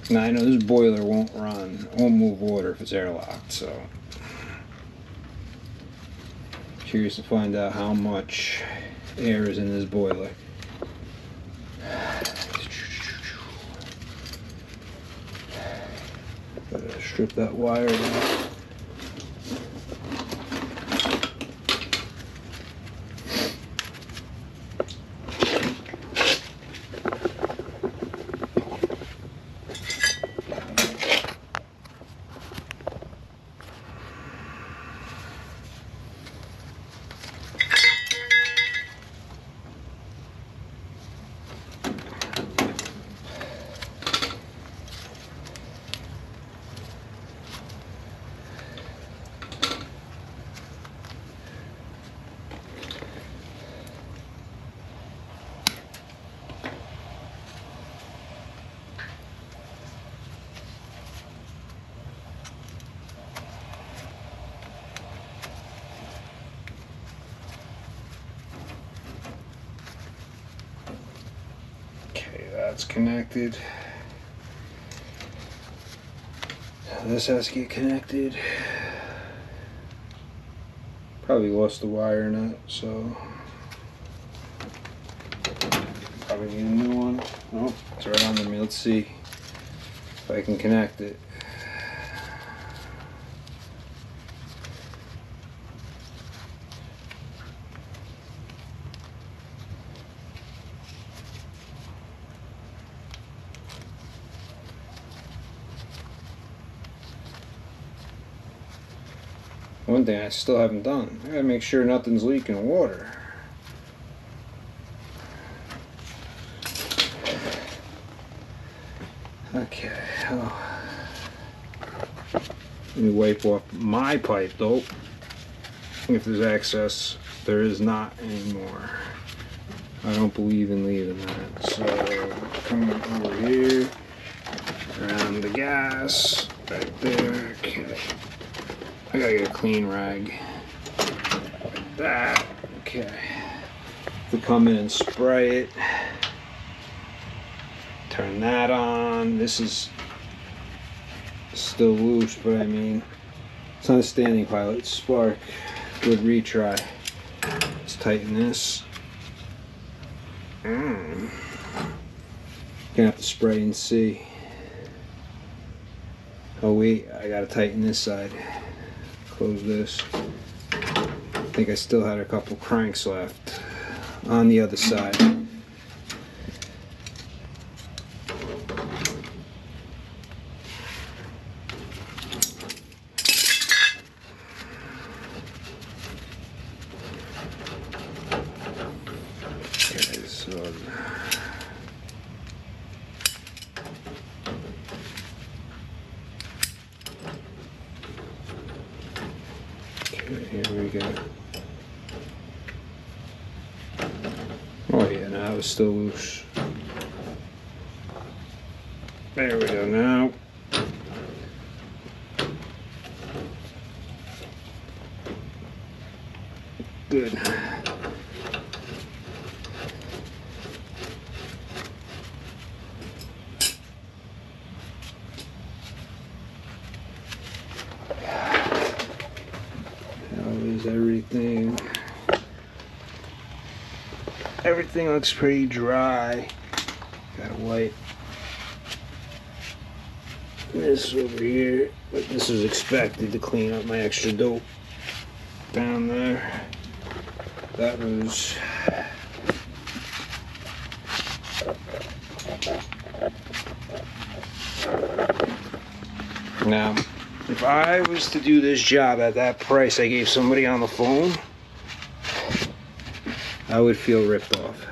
Now I know this boiler won't move water if it's airlocked, so curious to find out how much air is in this boiler. Gotta strip that wire down. That's connected. Now this has to get connected. Probably lost the wire nut, so probably need a new one. Nope, it's right under me. Let's see if I can connect it. One thing I still haven't done, I gotta make sure nothing's leaking water. Okay, let me wipe off my pipe though. If there's excess, there is not anymore. I don't believe in leaving that. So come over here, around the gas, back there. Okay. I gotta get a clean rag. Like that. Okay. To come in and spray it. Turn that on. This still loose, but I mean, it's on a standing pilot. Spark. Good retry. Let's tighten this. Gonna have to spray and see. Oh wait, I gotta tighten this side. Close this. I think I still had a couple cranks left on the other side. Here we go. Oh yeah, now it's still loose. There we go now. Good. Everything looks pretty dry. Gotta wipe this over here, but this is expected to clean up my extra dope down there. That was now. If I was to do this job at that price I gave somebody on the phone, I would feel ripped off.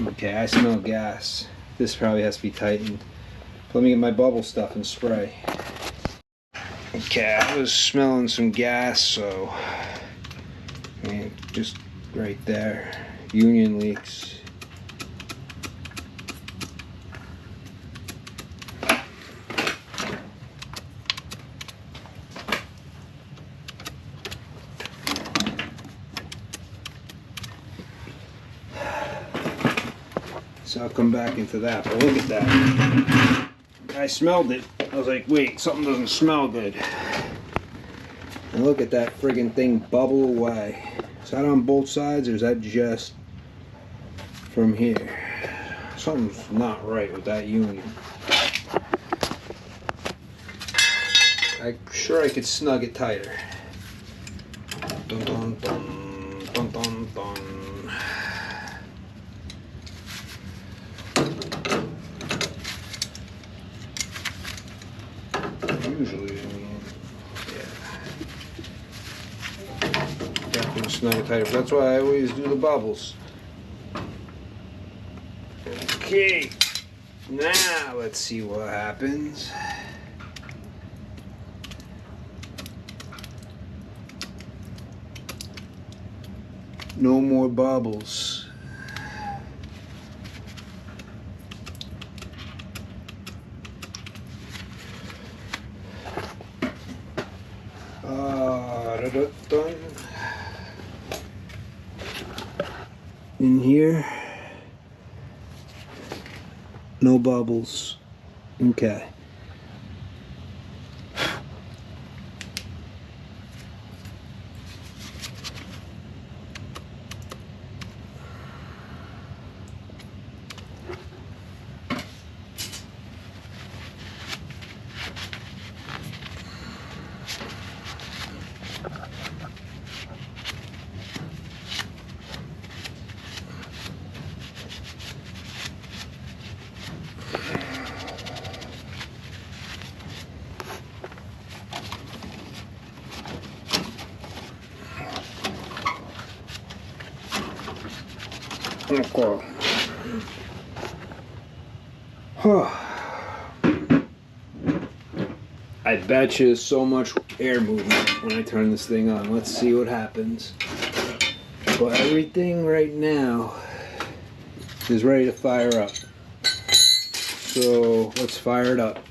Okay, I smell gas. This probably has to be tightened. Let me get my bubble stuff and spray. Okay, I was smelling some gas, so I mean, just right there. Union leaks. So I'll come back into that, but look at that. I smelled it. I was like, wait, something doesn't smell good. And look at that friggin' thing bubble away. Is that on both sides or is that just from here? Something's not right with that union. I'm sure I could snug it tighter. Dun dun dun dun dun dun. Usually, I mean, yeah. Definitely snug it tighter. That's why I always do the bubbles. Okay, now let's see what happens. No more bubbles. Done. In here, no bubbles. Okay. Okay. I bet you there's so much air movement when I turn this thing on. Let's see what happens. But everything right now is ready to fire up. So let's fire it up.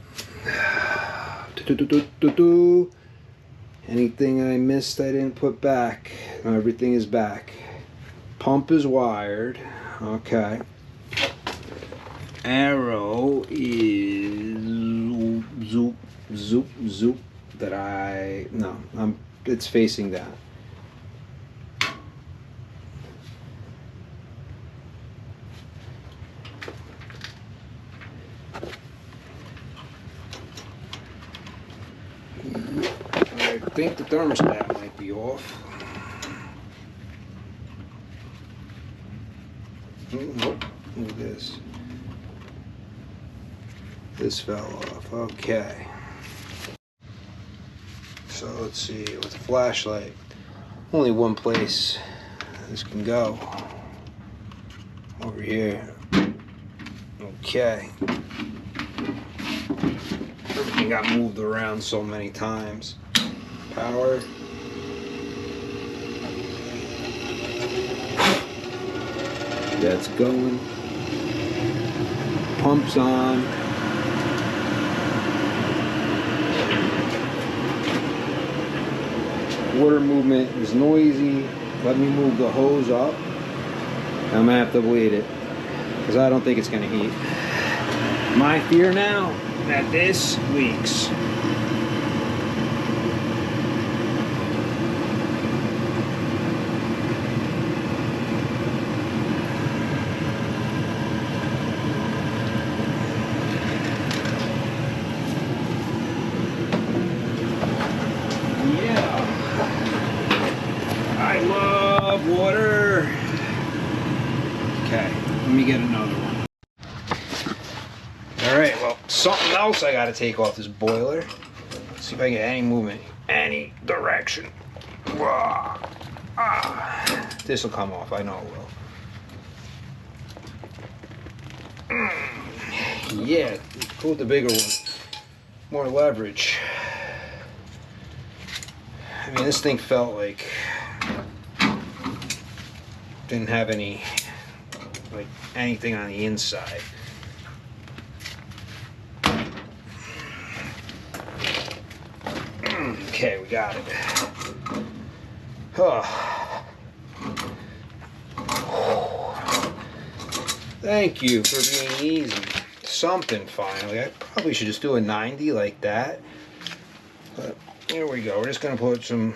Anything I missed I didn't put back. Everything is back. Pump is wired. Okay. arrow is zoop, zoop, zoop. It's facing that. I think the thermostat might be off. Nope, look at this. This fell off, okay. So let's see, with a flashlight, only one place this can go. Over here. Okay. Everything got moved around so many times. Power. That's going. Pumps on. Water movement is noisy. Let me move the hose up. I'm gonna have to bleed it because I don't think it's gonna heat. My fear now that this leaks. I love water. Okay, let me get another one. Alright, well, something else I gotta take off this boiler. Let's see if I get any movement, any direction. This will come off, I know it will. Yeah, go with the bigger one. More leverage. I mean, this thing felt like didn't have anything on the inside. Okay, we got it. Thank you for being easy. Something finally. I probably should just do a 90 like that. But here we go. We're just gonna put some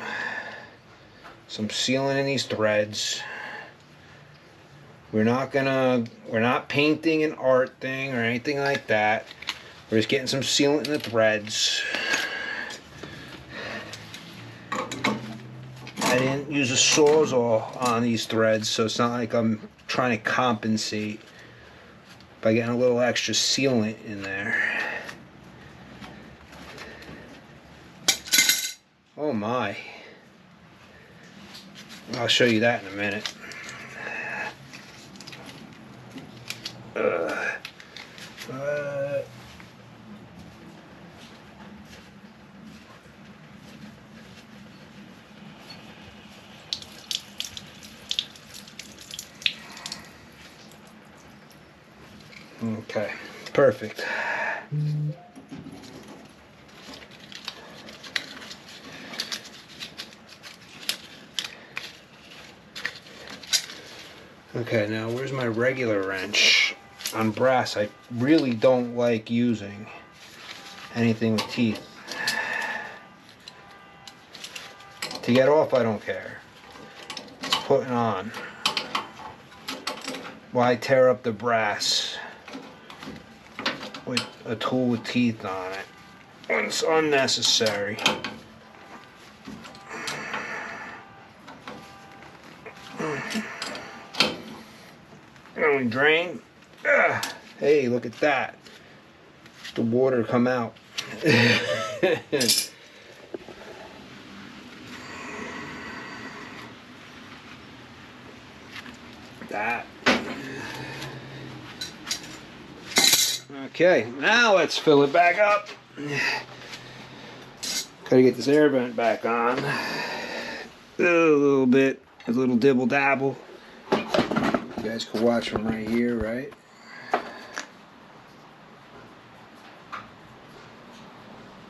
sealant in these threads. We're not painting an art thing or anything like that. We're just getting some sealant in the threads. I didn't use a Sawzall on these threads, so it's not like I'm trying to compensate by getting a little extra sealant in there. Oh my. I'll show you that in a minute. Okay, perfect. Okay, now where's my regular wrench? On brass, I really don't like using anything with teeth. To get off, I don't care. It's putting on. Why tear up the brass with a tool with teeth on it when it's unnecessary? Only drain. Hey, look at that. The water come out. That. Okay, now let's fill it back up. Gotta get this air vent back on. A little bit, a little dibble dabble. You guys can watch from right here, right?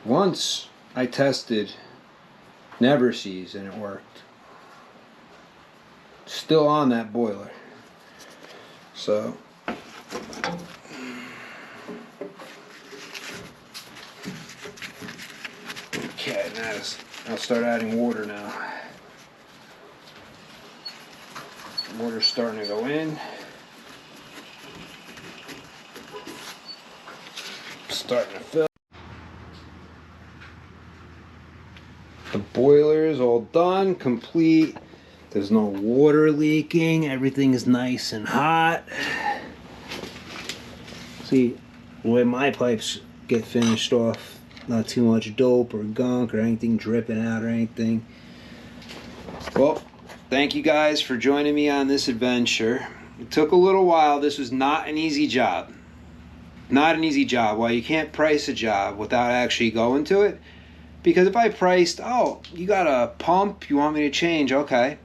Once I tested Never Seas and it worked. Still on that boiler. So Okay, I'll start adding water now. Water's starting to go in. Starting to fill. The boiler is all done, complete. There's no water leaking. Everything is nice and hot. See, the way my pipes get finished off, not too much dope or gunk or anything dripping out or anything. Well, thank you guys for joining me on this adventure. It took a little while. This was not an easy job. Not an easy job. Well, you can't price a job without actually going to it. Because if I priced, oh, you got a pump, you want me to change, okay.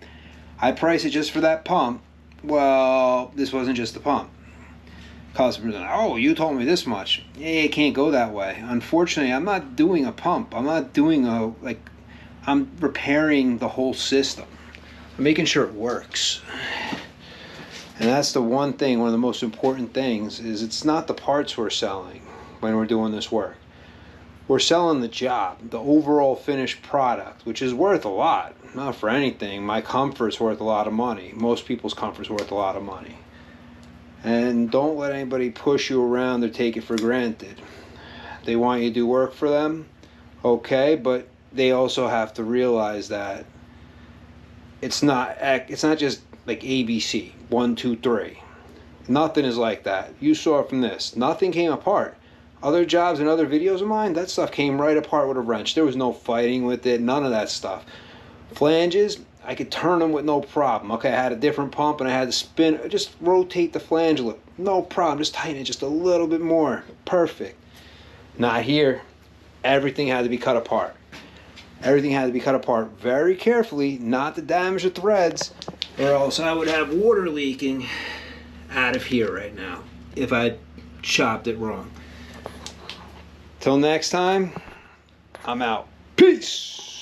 I price it just for that pump. Well, this wasn't just the pump. Customers are like, oh, you told me this much. Yeah, it can't go that way. Unfortunately, I'm not doing a pump. I'm not doing I'm repairing the whole system. I'm making sure it works. And that's the one thing, one of the most important things, is it's not the parts we're selling when we're doing this work. We're selling the job, the overall finished product, which is worth a lot. Not for anything. My comfort's worth a lot of money. Most people's comfort's worth a lot of money. And don't let anybody push you around or take it for granted. They want you to do work for them, okay, but they also have to realize that it's not just like ABC, 1, 2, 3. Nothing is like that. You saw it from this. Nothing came apart. Other jobs and other videos of mine, that stuff came right apart with a wrench. There was no fighting with it, none of that stuff. Flanges, I could turn them with no problem. Okay, I had a different pump and I had to spin, just rotate the flange a little. No problem, just tighten it just a little bit more. Perfect. Not here. Everything had to be cut apart. Everything had to be cut apart very carefully, not to damage the threads, or else I would have water leaking out of here right now if I chopped it wrong. Till next time, I'm out. Peace!